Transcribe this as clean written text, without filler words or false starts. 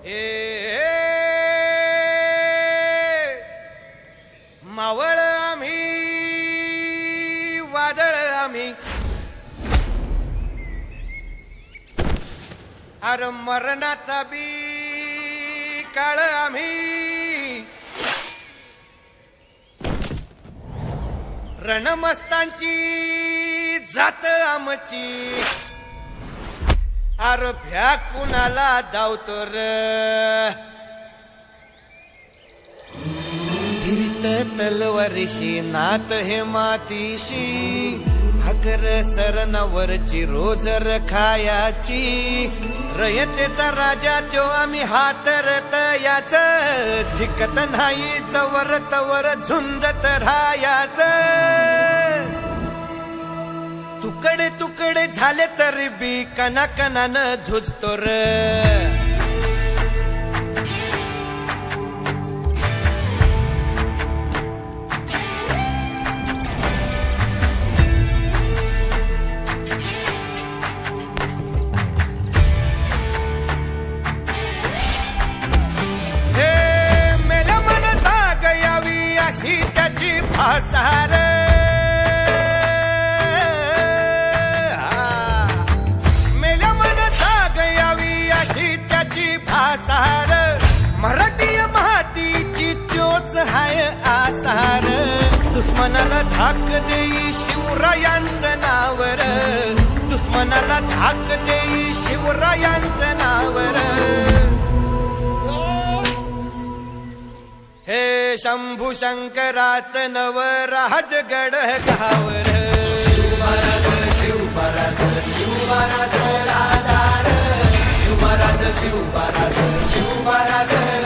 हे मावळ आम्ही वादळ आम्ही अरे मरणाचा बी काळ आम्ही रणमस्तांची जात आमची अरे भ्या कुणाला धावतो र फिरत तलवारीशी नात हे मातीशी भाकर सरणावरची रोज खायाची रयतेचा राजा त्यो आम्ही हातरत याच झिकत नाही जवर तवर झुंजत राहायाच तुकडे तुकडे झाले तरी बी कणाकणानं झुजतो र मेल्या मन जाग यावी अशी त्याची भासार आसार मराठी मातीची त्योच हाय आसार दुश्मनाला धाक देई शिवरायांचं नावर दुश्मनाला धाक देई शिवरायांचं नावर हे शंभू शंकराचं नव राजगड गावर शिवराज शिवराज शिवराज राजा शिवराज शिवराज शिवराज